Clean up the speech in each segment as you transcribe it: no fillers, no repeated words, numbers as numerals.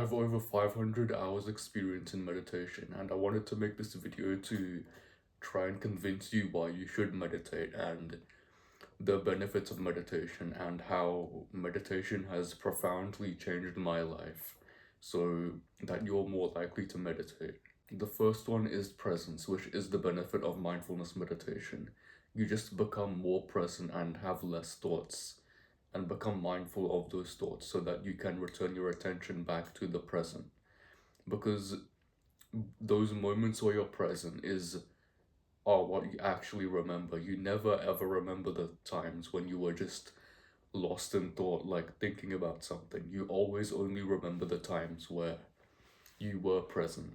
have over 500 hours experience in meditation, and I wanted to make this video to try and convince you why you should meditate and the benefits of meditation and how meditation has profoundly changed my life so that you're more likely to meditate. The first one is presence, which is the benefit of mindfulness meditation. You just become more present and have less thoughts and become mindful of those thoughts so that you can return your attention back to the present. Because those moments where you're present are what you actually remember. You never ever remember the times when you were just lost in thought, like thinking about something. You always only remember the times where you were present.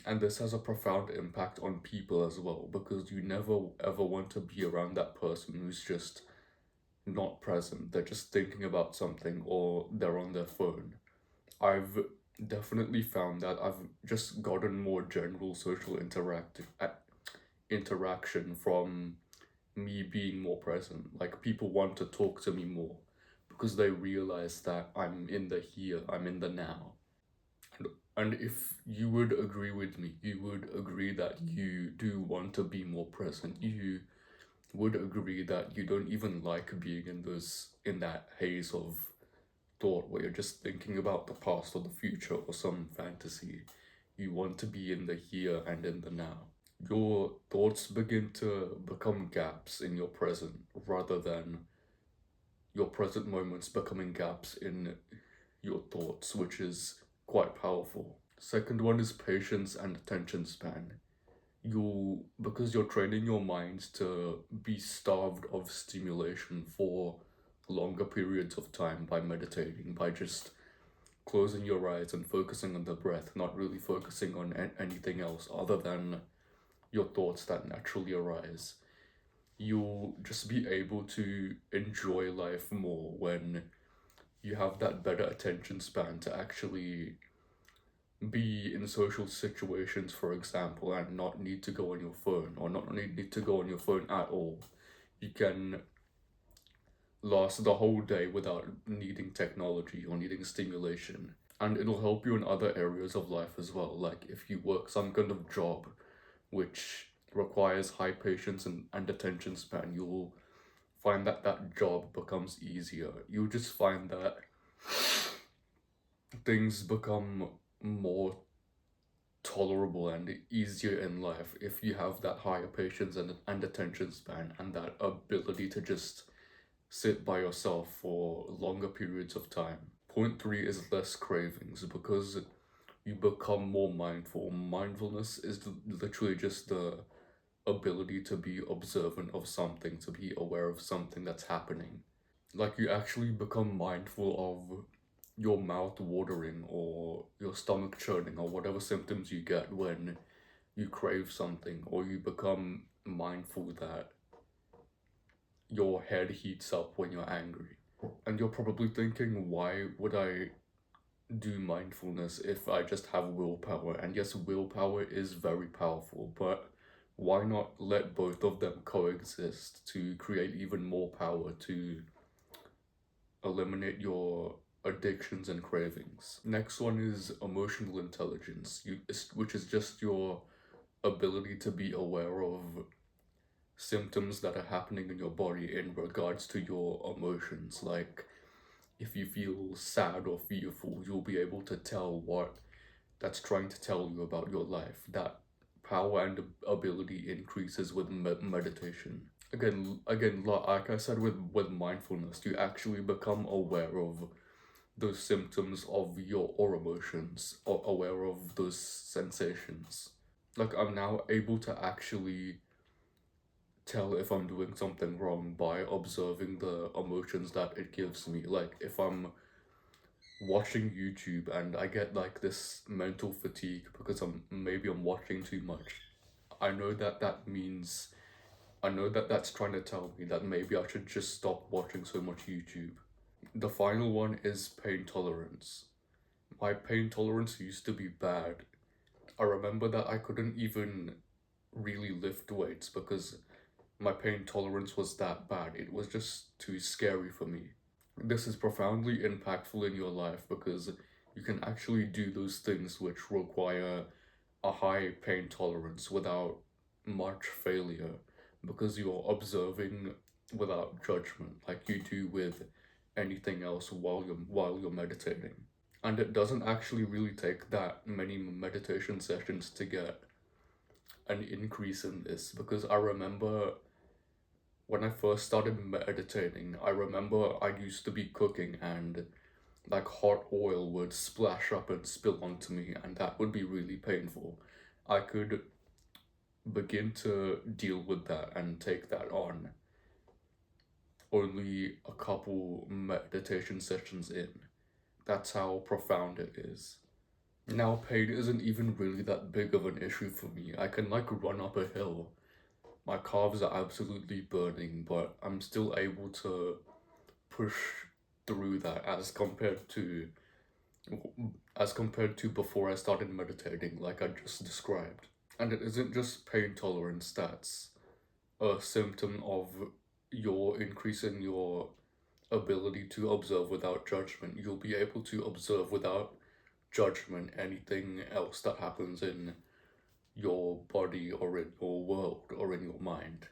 And this has a profound impact on people as well, because you never ever want to be around that person who's just not present. They're just thinking about something or they're on their phone. I've definitely found that I've just gotten more general social interaction from me being more present. Like people want to talk to me more because they realize that I'm in the here, I'm in the now. And, and if you would agree with me, you would agree that you do want to be more present. You would agree that you don't even like being in that haze of thought where you're just thinking about the past or the future or some fantasy. You want to be in the here and in the now. Your thoughts begin to become gaps in your present rather than your present moments becoming gaps in your thoughts, which is quite powerful. Second one is patience and attention span. Because you're training your mind to be starved of stimulation for longer periods of time by meditating, by just closing your eyes and focusing on the breath, not really focusing on anything else other than your thoughts that naturally arise. You'll just be able to enjoy life more when you have that better attention span to actually be in social situations, for example, and not need to go on your phone or not need to go on your phone at all. You can last the whole day without needing technology or needing stimulation. And it'll help you in other areas of life as well. Like if you work some kind of job which requires high patience and attention span, you'll find that that job becomes easier. You'll just find that things become more tolerable and easier in life if you have that higher patience and attention span and that ability to just sit by yourself for longer periods of time. Point three is less cravings because you become more mindful. Mindfulness is literally just the ability to be observant of something, to be aware of something that's happening. Like you actually become mindful of your mouth watering or your stomach churning or whatever symptoms you get when you crave something, or you become mindful that your head heats up when you're angry. And you're probably thinking, why would I do mindfulness if I just have willpower? And yes, willpower is very powerful, but why not let both of them coexist to create even more power to eliminate your addictions and cravings? Next one is emotional intelligence, which is just your ability to be aware of symptoms that are happening in your body in regards to your emotions. Like if you feel sad or fearful, you'll be able to tell what that's trying to tell you about your life. That power and ability increases with meditation. Again, like I said, with mindfulness, you actually become aware of those symptoms of your or emotions, or aware of those sensations. Like I'm now able to actually tell if I'm doing something wrong by observing the emotions that it gives me. Like if I'm watching YouTube and I get like this mental fatigue because I'm watching too much, I know that's trying to tell me that maybe I should just stop watching so much YouTube. The final one is pain tolerance. My pain tolerance used to be bad. I remember that I couldn't even really lift weights because my pain tolerance was that bad. It was just too scary for me. This is profoundly impactful in your life because you can actually do those things which require a high pain tolerance without much failure because you're observing without judgment like you do with anything else while you're meditating. And it doesn't actually really take that many meditation sessions to get an increase in this because I remember when I first started meditating, I remember I used to be cooking and like hot oil would splash up and spill onto me, and that would be really painful. I could begin to deal with that and take that on only a couple meditation sessions in. That's how profound it is. Now, pain isn't even really that big of an issue for me. I can like run up a hill. My calves are absolutely burning, but I'm still able to push through that as compared to before I started meditating, like I just described. And it isn't just pain tolerance that's a symptom of your increase in your ability to observe without judgment. You'll be able to observe without judgment anything else that happens in your body or in your world or in your mind.